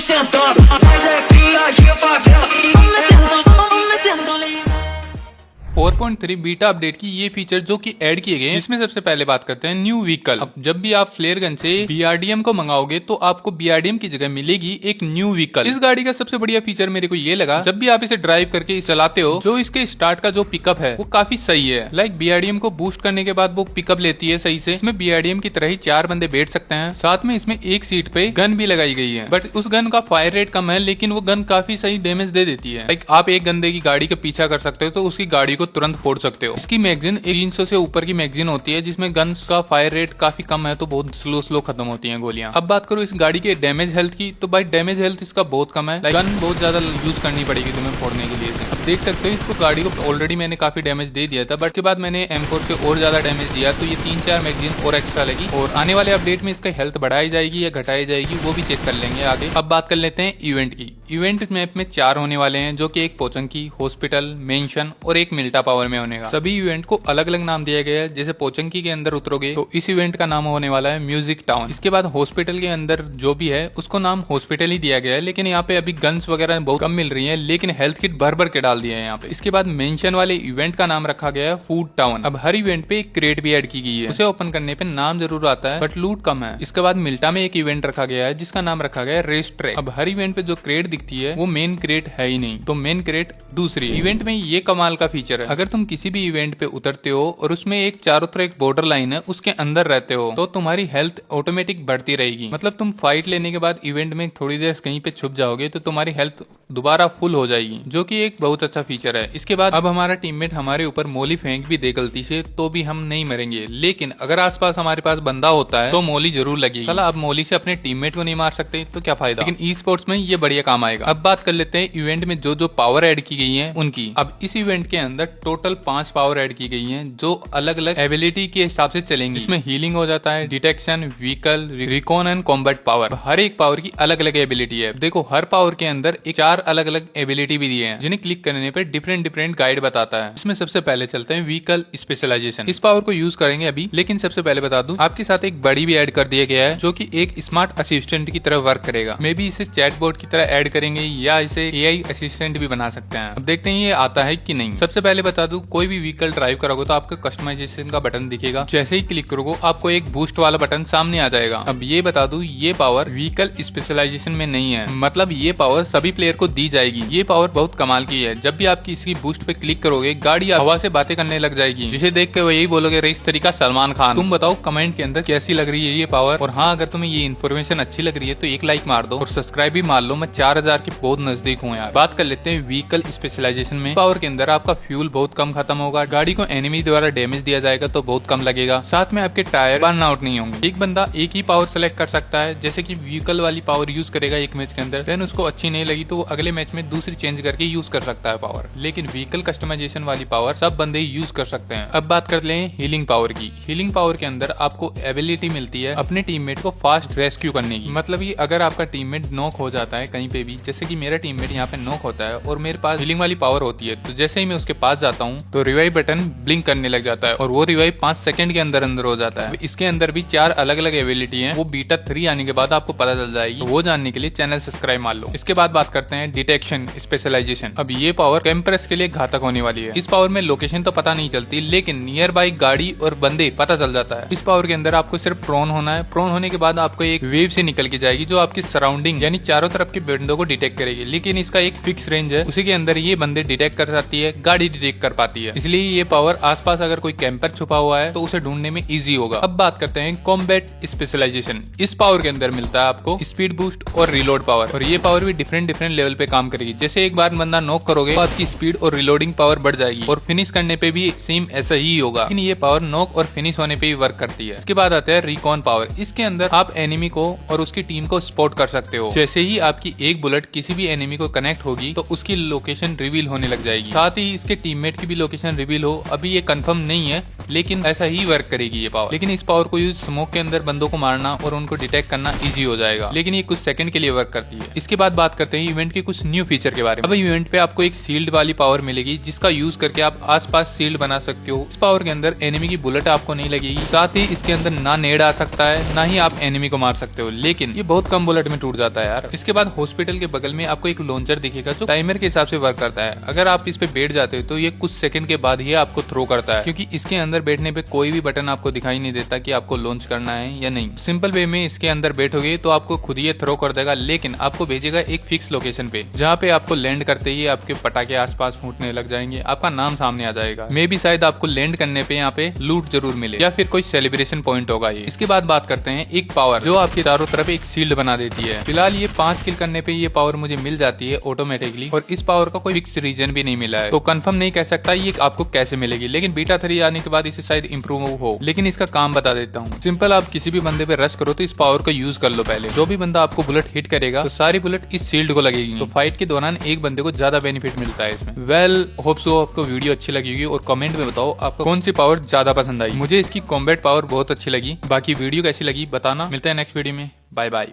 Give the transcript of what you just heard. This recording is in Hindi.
sentando, mas é cria de favela. Vamos descendo, livre. 4.3 beta update की ये फीचर जो कि ऐड किए गए हैं, जिसमें सबसे पहले बात करते हैं न्यू व्हीकल। अब जब भी आप फ्लेयर गन से BRDM को मंगाओगे तो आपको BRDM की जगह मिलेगी एक न्यू व्हीकल। इस गाड़ी का सबसे बढ़िया फीचर मेरे को ये लगा, जब भी आप इसे ड्राइव करके चलाते हो, जो इसके स्टार्ट का जो पिकअप है वो काफी सही है। लाइक BRDM को बूस्ट करने के बाद वो पिकअप लेती है सही से। इसमें BRDM की तरह ही 4 बंदे बैठ सकते हैं। साथ में इसमें एक सीट पे गन भी लगाई गई है, बट उस गन का फायर रेट कम है, लेकिन वो गन काफी सही डैमेज दे देती है। लाइक आप एक गंदे की गाड़ी का पीछा कर सकते हो तो उसकी गाड़ी को तुरंत फोड़ सकते हो। इसकी मैगजीन 300 से ऊपर की मैगजीन होती है, जिसमें गन्स का फायर रेट काफी कम है, तो बहुत स्लो खत्म होती हैं गोलियां। अब बात करो इस गाड़ी के डैमेज हेल्थ की, तो भाई डैमेज हेल्थ इसका बहुत कम है। गन बहुत ज्यादा यूज करनी पड़ेगी तुम्हें फोड़ने के लिए। अब देख सकते हो इसको गाड़ी को ऑलरेडी मैंने काफी डैमेज दे दिया था, बट के बाद मैंने M4 से और ज्यादा डैमेज दिया, तो ये 3-4 मैगजीन और एक्स्ट्रा लगी। और आने वाले अपडेट में इसका हेल्थ बढ़ाई जाएगी या घटाई जाएगी वो भी चेक कर लेंगे आगे। अब बात कर लेते हैं इवेंट की। इवेंट मैप में 4 होने वाले हैं, जो कि एक पोचंकी, हॉस्पिटल, मेंशन और एक मिल्टा पावर में होने का। सभी इवेंट को अलग अलग नाम दिया गया है। जैसे पोचंकी के अंदर उतरोगे तो इस इवेंट का नाम होने वाला है म्यूजिक टाउन। इसके बाद हॉस्पिटल के अंदर जो भी है उसको नाम हॉस्पिटल ही दिया गया है, लेकिन यहाँ पे अभी गन्स वगैरह बहुत कम मिल रही है, लेकिन हेल्थ किट भर भर के डाल दिया है यहाँ पे। इसके बाद मेंशन वाले इवेंट का नाम रखा गया है फूड टाउन। अब हर इवेंट पे एक क्रेट भी ऐड की गई है, उसे ओपन करने पे नाम जरूर आता है बट लूट कम है। इसके बाद मिल्टा में एक इवेंट रखा गया है जिसका नाम रखा गया है रेस ट्रैक। अब हर इवेंट पे जो क्रेट दिखती है वो मेन क्रेट है ही नहीं, तो मेन क्रेट दूसरी। इवेंट में ये कमाल का फीचर है, अगर तुम किसी भी इवेंट पे उतरते हो और उसमें एक चारों तरफ एक बॉर्डर लाइन है, उसके अंदर रहते हो, तो तुम्हारी हेल्थ ऑटोमेटिक बढ़ती रहेगी। मतलब तुम फाइट लेने के बाद इवेंट में थोड़ी देर कहीं पे छुप जाओगे तो तुम्हारी हेल्थ दोबारा फुल हो जाएगी, जो कि एक बहुत अच्छा फीचर है। इसके बाद अब हमारा टीममेट हमारे ऊपर मोली फेंक भी दे गलती से तो भी हम नहीं मरेंगे, लेकिन अगर आसपास हमारे पास बंदा होता है तो मोली जरूर लगेगी। साला अब मोली से अपने टीममेट को नहीं मार सकते तो क्या फायदा, लेकिन ई स्पोर्ट्स में ये बढ़िया काम आएगा। अब बात कर लेते हैं इवेंट में जो जो पावर ऐड की गई है उनकी। अब इस इवेंट के अंदर टोटल 5 पावर ऐड की गई है, जो अलग अलग एबिलिटी के हिसाब से चलेंगी। इसमें हीलिंग हो जाता है, detection, vehicle, recon and combat power. हर एक पावर की अलग अलग एबिलिटी है। देखो हर पावर के अंदर 4 अलग अलग एबिलिटी भी दिए हैं, जिन्हें क्लिक करने पर डिफरेंट गाइड बताता है। इसमें सबसे पहले चलते हैं व्हीकल स्पेशलाइजेशन। इस पावर को यूज करेंगे अभी, लेकिन सबसे पहले बता दूं आपके साथ एक बड़ी भी ऐड कर दिया गया है, जो कि एक स्मार्ट असिस्टेंट की तरह वर्क करेगा। मे बी इसे चैटबॉट की तरह ऐड करेंगे या इसे AI असिस्टेंट भी बना सकते हैं। अब देखते हैं ये आता है कि नहीं। सबसे पहले बता दूं कोई भी व्हीकल ड्राइव करोगे तो आपको कस्टमाइजेशन का बटन दिखेगा। जैसे ही क्लिक करोगे आपको एक बूस्ट वाला बटन सामने आ जाएगा। अब ये बता दूं ये पावर व्हीकल स्पेशलाइजेशन में नहीं है, मतलब ये पावर सभी प्लेयर को दी जाएगी। ये पावर बहुत कमाल की है। जब भी आप किसी बूस्ट पे क्लिक करोगे गाड़ी हवा से बातें करने लग जाएगी, जिसे देख के वो यही बोलोगे इस तरीका सलमान खान। तुम बताओ कमेंट के अंदर कैसी लग रही है ये पावर। और हाँ, अगर तुम्हें ये इन्फॉर्मेशन अच्छी लग रही है तो एक लाइक मार दो और सब्सक्राइब भी मार लो। मैं 4000 के बहुत नजदीक हूँ यार। बात कर लेते हैं व्हीकल स्पेशलाइजेशन में। पावर के अंदर आपका फ्यूल बहुत कम खत्म होगा, गाड़ी को एनिमी द्वारा डैमेज दिया जाएगा तो बहुत कम लगेगा, साथ में आपके टायर बर्न आउट नहीं होंगे। एक बंदा एक ही पावर सेलेक्ट कर सकता है, जैसे कि व्हीकल वाली पावर यूज करेगा एक मैच के अंदर, देन उसको अच्छी नहीं लगी तो वो अगले मैच में दूसरी चेंज करके यूज कर सकता है पावर। लेकिन व्हीकल कस्टमाइजेशन वाली पावर सब बंदे यूज कर सकते हैं। अब बात कर लें हीलिंग पावर की। हीलिंग पावर के अंदर आपको एबिलिटी मिलती है अपने टीममेट को फास्ट रेस्क्यू करने की। मतलब ये अगर आपका टीममेट नॉक हो जाता है कहीं पे भी, जैसे कि मेरा टीममेट यहाँ पे नॉक होता है और मेरे पास हीलिंग वाली पावर होती है, तो जैसे ही मैं उसके पास जाता हूँ तो रिवाइव बटन ब्लिंक करने लग जाता है और वो रिवाइव 5 सेकंड के अंदर अंदर हो जाता है। इसके अंदर भी 4 अलग अलग एबिलिटी है, वो बीटा 3 आने के बाद आपको पता चल जाएगी। तो वो जानने के लिए चैनल सब्सक्राइब मार लो। इसके बाद बात करते हैं डिटेक्शन स्पेशलाइजेशन। अब ये पावर कैंपर्स के लिए घातक होने वाली है। इस पावर में लोकेशन तो पता नहीं चलती, लेकिन नियर बाई गाड़ी और बंदे पता चल जाता है। इस पावर के अंदर आपको सिर्फ प्रोन होना है। प्रोन होने के बाद आपको एक वेव से निकल के जाएगी जो आपकी सराउंडिंग यानी चारों तरफ के बंदों को डिटेक्ट करेगी, लेकिन इसका एक फिक्स रेंज है, उसी के अंदर ये बंदे डिटेक्ट कर सकती है, गाड़ी डिटेक्ट कर पाती है। इसलिए ये पावर आसपास अगर कोई कैंपर छुपा हुआ है तो उसे ढूंढने में इजी होगा। अब बात करते हैं कॉम्बैट स्पेशलाइजेशन। इस पावर के अंदर मिलता है आपको स्पीड बूस्ट और रिलोड पावर, और ये पावर भी डिफरेंट लेवल पे काम करेगी। जैसे एक बार बंदा नॉक करोगे तो आपकी स्पीड और रिलोडिंग पावर बढ़ जाएगी, और फिनिश करने पे भी सेम ऐसा ही होगा, लेकिन ये पावर नॉक और फिनिश होने पे भी वर्क करती है। इसके बाद आता है रिकॉन पावर। इसके अंदर आप एनिमी को और उसकी टीम को स्पॉट कर सकते हो। जैसे ही आपकी एक बुलेट किसी भी एनिमी को कनेक्ट होगी तो उसकी लोकेशन रिवील होने लग जाएगी, साथ ही इसके टीममेट की भी लोकेशन रिवील हो। अभी ये कंफर्म नहीं है, लेकिन ऐसा ही वर्क करेगी ये पावर। लेकिन इस पावर को यूज स्मोक के अंदर बंदों को मारना और उनको डिटेक्ट करना इजी हो जाएगा, लेकिन ये कुछ सेकंड के लिए वर्क करती है। इसके बाद बात करते हैं इवेंट के कुछ न्यू फीचर के बारे में। अब इवेंट पे आपको एक शील्ड वाली पावर मिलेगी जिसका यूज करके आप आसपास शील्ड बना सकते हो। इस पावर के अंदर एनिमी की बुलेट आपको नहीं लगेगी, साथ ही इसके अंदर ना नेड आ सकता है ना ही आप एनिमी को मार सकते हो, लेकिन ये बहुत कम बुलेट में टूट जाता है यार। इसके बाद हॉस्पिटल के बगल में आपको एक लॉन्चर दिखेगा जो टाइमर के हिसाब से वर्क करता है। अगर आप इस पे बैठ जाते हो तो ये कुछ सेकंड के बाद ही आपको थ्रो करता है, क्योंकि इसके अंदर बैठने पे कोई भी बटन आपको दिखाई नहीं देता कि आपको लॉन्च करना है या नहीं। सिंपल वे में इसके अंदर बैठोगे तो आपको खुद ही थ्रो कर देगा, लेकिन आपको भेजेगा एक फिक्स लोकेशन पे, जहाँ पे आपको लैंड करते ही आपके पटाखे आसपास फूटने लग जाएंगे, आपका नाम सामने आ जाएगा। मे भी शायद आपको लैंड करने पे यहाँ पे लूट जरूर मिले या फिर कोई सेलिब्रेशन पॉइंट होगा ये। इसके बाद बात करते हैं एक पावर जो आपके चारों तरफ एक शील्ड बना देती है। फिलहाल ये 5 किल करने पे ये पावर मुझे मिल जाती है ऑटोमेटिकली, और इस पावर का कोई फिक्स रीजन भी नहीं मिला है, तो कंफर्म नहीं कह सकता ये आपको कैसे मिलेगी। लेकिन बीटा 3 आने के बाद इसे शायद इंप्रूव हो, लेकिन इसका काम बता देता हूँ। सिंपल, आप किसी भी बंदे पे रश करो तो इस पावर को यूज कर लो पहले। जो भी बंदा आपको बुलेट हिट करेगा तो सारी बुलेट इस शील्ड को लगेगी, तो फाइट के दौरान एक बंदे को ज्यादा बेनिफिट मिलता है इसमें। वेल, होप सो आपको वीडियो अच्छी लगी होगी, और कमेंट में बताओ आपको कौन सी पावर ज्यादा पसंद आई। मुझे इसकी कॉम्बैट पावर बहुत अच्छी लगी। बाकी वीडियो कैसी लगी बताना। मिलते हैं नेक्स्ट वीडियो में। Bye bye.